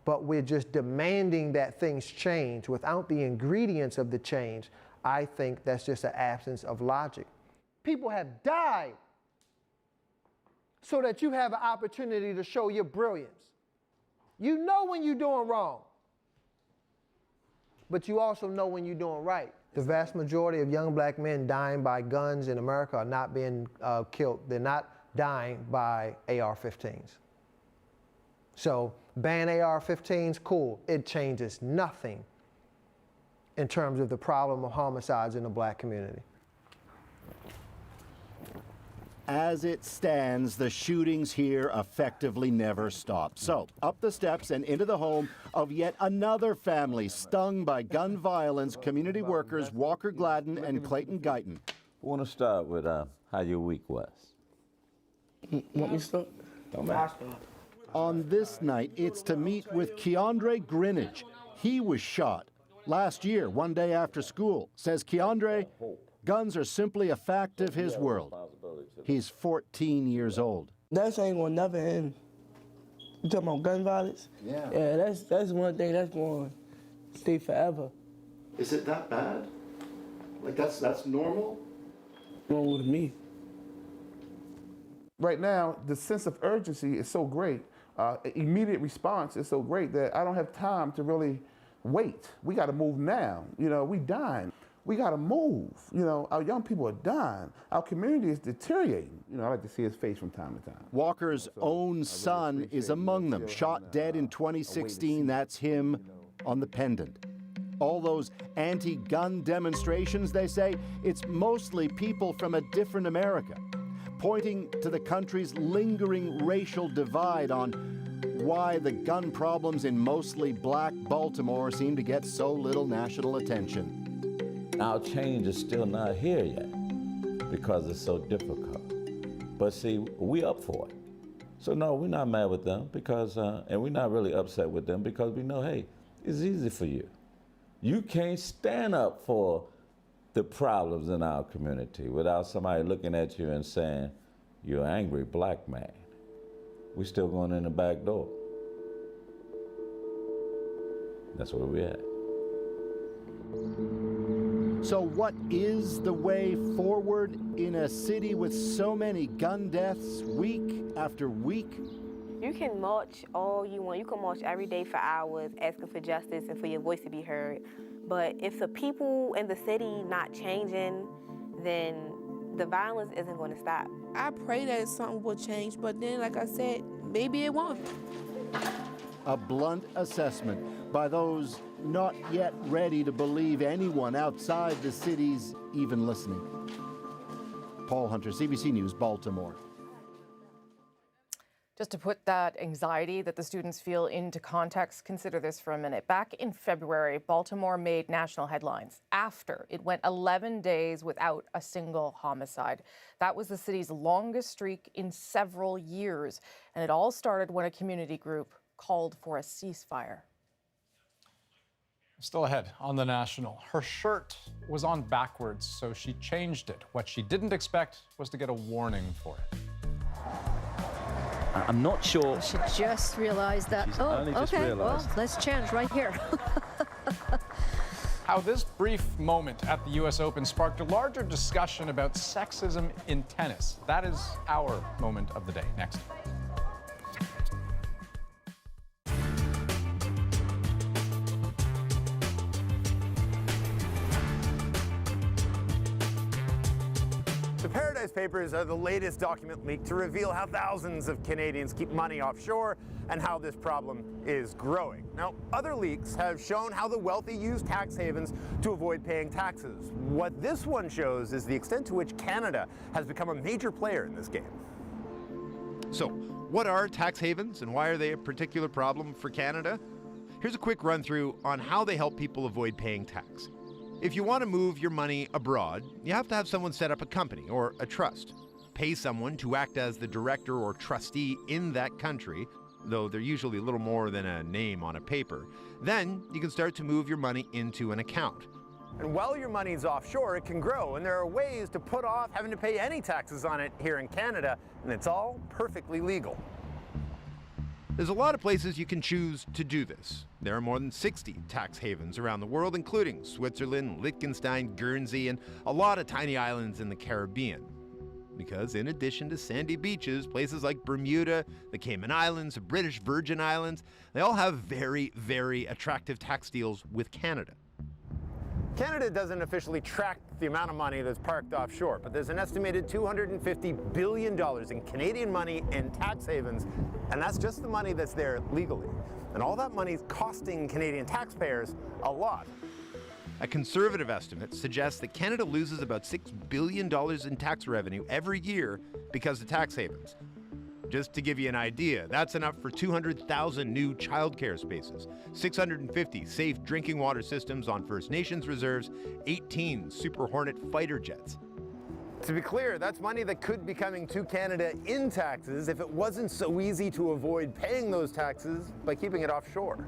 Speaker 16: but we're just demanding that things change without the ingredients of the change, I think that's just an absence of logic. People have died so that you have an opportunity to show your brilliance. You know when you're doing wrong, but you also know when you're doing right. The vast majority of young black men dying by guns in America are not being killed. They're not dying by AR-15s. So ban AR-15s, cool. It changes nothing in terms of the problem of homicides in the black community.
Speaker 3: As it stands, the shootings here effectively never stop. So, up the steps and into the home of yet another family stung by gun violence, community workers Walker Gladden and Clayton Guyton.
Speaker 4: I want to start with how your week was.
Speaker 5: Want me to start?
Speaker 4: Don't matter.
Speaker 3: On this night, it's to meet with Keandre Greenidge. He was shot last year, one day after school. Says Keandre, guns are simply a fact of his world. He's 14 years old.
Speaker 5: That ain't gonna never end. You talking about gun violence?
Speaker 3: Yeah.
Speaker 5: Yeah, that's one thing that's going to stay forever.
Speaker 3: Is it that bad? Like that's normal?
Speaker 5: Normal to me.
Speaker 18: Right now, the sense of urgency is so great. Immediate response is so great that I don't have time to really wait. We got to move now. You know, we dying. We got to move. You know, our young people are dying. Our community is deteriorating. You know, I like to see his face from time to time.
Speaker 3: Walker's own son is among them, shot dead in 2016. That's him on the pendant. All those anti-gun demonstrations, they say, it's mostly people from a different America, pointing to the country's lingering racial divide on why the gun problems in mostly black Baltimore seem to get so little national attention.
Speaker 4: Our change is still not here yet because it's so difficult. But see, we up for it. So no, we're not mad with them because, and we're not really upset with them because we know, hey, it's easy for you. You can't stand up for the problems in our community without somebody looking at you and saying, you're an angry black man. We're still going in the back door. That's where we're at.
Speaker 3: So what is the way forward in a city with so many gun deaths week after week?
Speaker 15: You can march all you want. You can march every day for hours asking for justice and for your voice to be heard. But if the people in the city not changing, then the violence isn't going to stop.
Speaker 11: I pray that something will change, but then, like I said, maybe it won't.
Speaker 3: A blunt assessment by those not yet ready to believe anyone outside the city's even listening. Paul Hunter, CBC News, Baltimore.
Speaker 1: Just to put that anxiety that the students feel into context, consider this for a minute. Back in February, Baltimore made national headlines after it went 11 days without a single homicide. That was the city's longest streak in several years. And it all started when a community group called for a ceasefire.
Speaker 2: Still ahead on the National. Her shirt was on backwards, so she changed it. What she didn't expect was to get a warning for it.
Speaker 19: I'm not sure.
Speaker 22: She just realized that. Oh, okay, well, let's change right here.
Speaker 2: How this brief moment at the U.S. Open sparked a larger discussion about sexism in tennis. That is our moment of the day. Next.
Speaker 23: The Paradise Papers are the latest document leak to reveal how thousands of Canadians keep money offshore and how this problem is growing. Now, other leaks have shown how the wealthy use tax havens to avoid paying taxes. What this one shows is the extent to which Canada has become a major player in this game.
Speaker 27: So, what are tax havens and why are they a particular problem for Canada? Here's a quick run through on how they help people avoid paying tax. If you want to move your money abroad, you have to have someone set up a company or a trust. Pay someone to act as the director or trustee in that country, though they're usually a little more than a name on a paper. Then you can start to move your money into an account.
Speaker 23: And while your money's offshore, it can grow, and there are ways to put off having to pay any taxes on it here in Canada, and it's all perfectly legal.
Speaker 27: There's a lot of places you can choose to do this. There are more than 60 tax havens around the world, including Switzerland, Liechtenstein, Guernsey, and a lot of tiny islands in the Caribbean. Because in addition to sandy beaches, places like Bermuda, the Cayman Islands, the British Virgin Islands, they all have very, very attractive tax deals with Canada.
Speaker 23: Canada doesn't officially track the amount of money that's parked offshore, but there's an estimated $250 billion in Canadian money in tax havens, and that's just the money that's there legally. And all that money is costing Canadian taxpayers a lot.
Speaker 27: A conservative estimate suggests that Canada loses about $6 billion in tax revenue every year because of tax havens. Just to give you an idea, that's enough for 200,000 new childcare spaces, 650 safe drinking water systems on First Nations reserves, 18 Super Hornet fighter jets.
Speaker 23: To be clear, that's money that could be coming to Canada in taxes if it wasn't so easy to avoid paying those taxes by keeping it offshore.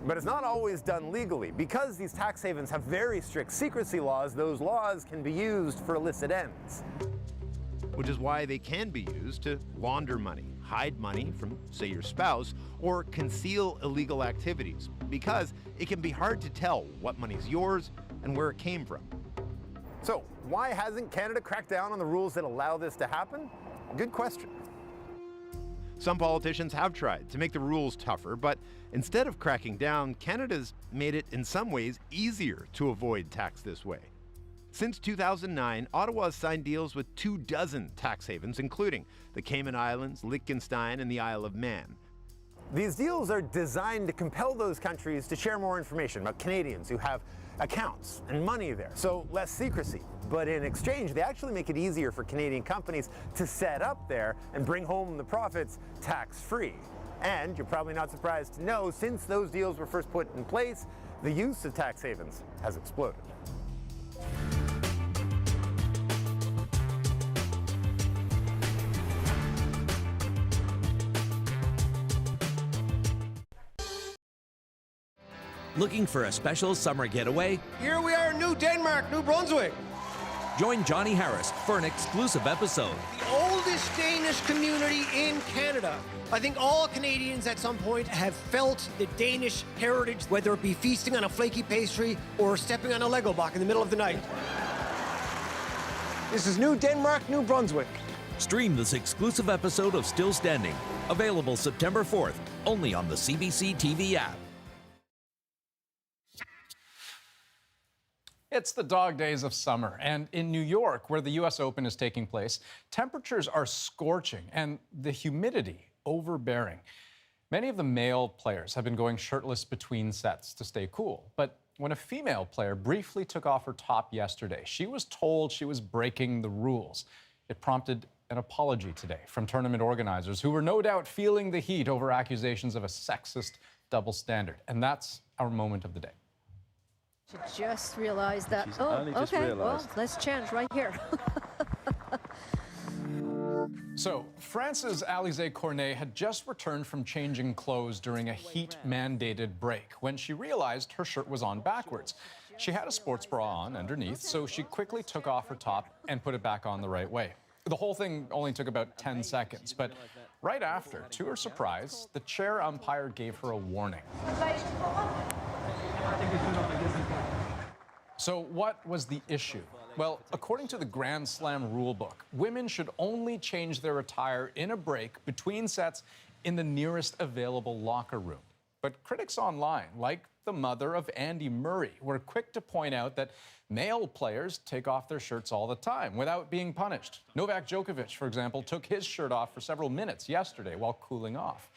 Speaker 23: But it's not always done legally. Because these tax havens have very strict secrecy laws, those laws can be used for illicit ends.
Speaker 27: Which is why they can be used to launder money, hide money from, say, your spouse, or conceal illegal activities, because it can be hard to tell what money's yours and where it came from.
Speaker 23: So, why hasn't Canada cracked down on the rules that allow this to happen? Good question.
Speaker 27: Some politicians have tried to make the rules tougher, but instead of cracking down, Canada's made it in some ways easier to avoid tax this way. Since 2009, Ottawa has signed deals with 24 tax havens, including the Cayman Islands, Liechtenstein, and the Isle of Man.
Speaker 23: These deals are designed to compel those countries to share more information about Canadians who have accounts and money there, so less secrecy. But in exchange, they actually make it easier for Canadian companies to set up there and bring home the profits tax-free. And you're probably not surprised to know, since those deals were first put in place, the use of tax havens has exploded.
Speaker 6: Looking for a special summer getaway?
Speaker 12: Here we are in New Denmark, New Brunswick.
Speaker 6: Join Johnny Harris for an exclusive episode.
Speaker 12: The oldest Danish community in Canada. I think all Canadians at some point have felt the Danish heritage, whether it be feasting on a flaky pastry or stepping on a Lego block in the middle of the night. This is New Denmark, New Brunswick.
Speaker 6: Stream this exclusive episode of Still Standing. Available September 4th, only on the CBC TV app.
Speaker 2: It's the dog days of summer, and in New York, where the U.S. Open is taking place, temperatures are scorching and the humidity overbearing. Many of the male players have been going shirtless between sets to stay cool, but when a female player briefly took off her top yesterday, she was told she was breaking the rules. It prompted an apology today from tournament organizers who were no doubt feeling the heat over accusations of a sexist double standard, and that's our moment of the day.
Speaker 22: She just realized that.
Speaker 4: She's only just
Speaker 22: okay,
Speaker 4: realized.
Speaker 22: well, let's change right here.
Speaker 2: So, France's Alizé Cornet had just returned from changing clothes during a heat-mandated break when she realized her shirt was on backwards. She had a sports bra on underneath, so she quickly took off her top and put it back on the right way. The whole thing only took about 10 seconds, but right after, to her surprise, the chair umpire gave her a warning. So what was the issue? Well, according to the Grand Slam rulebook, women should only change their attire in a break between sets in the nearest available locker room. But critics online, like the mother of Andy Murray, were quick to point out that male players take off their shirts all the time without being punished. Novak Djokovic, for example, took his shirt off for several minutes yesterday while cooling off.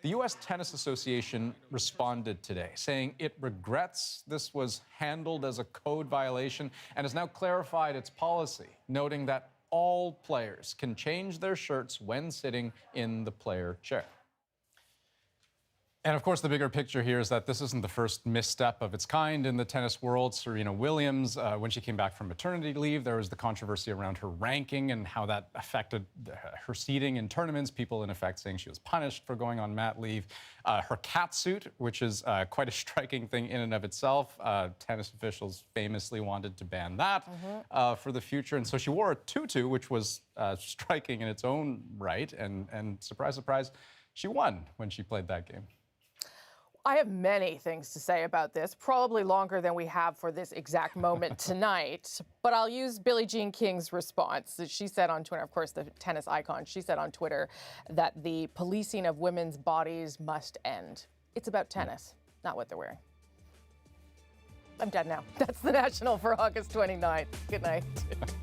Speaker 2: The U.S. Tennis Association responded today, saying it regrets this was handled as a code violation and has now clarified its policy, noting that all players can change their shirts when sitting in the player chair. And of course, the bigger picture here is that this isn't the first misstep of its kind in the tennis world. Serena Williams, when she came back from maternity leave, there was the controversy around her ranking and how that affected her seeding in tournaments. People, in effect, saying she was punished for going on mat leave. Her catsuit, which is quite a striking thing in and of itself. Tennis officials famously wanted to ban that for the future. And so she wore a tutu, which was striking in its own right. And surprise, surprise, she won when she played that game.
Speaker 1: I have many things to say about this, probably longer than we have for this exact moment tonight, but I'll use Billie Jean King's response. She said on Twitter, of course, the tennis icon, she said on Twitter that the policing of women's bodies must end. It's about tennis, not what they're wearing. I'm done now. That's the National for August 29th. Good night.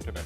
Speaker 2: Good night.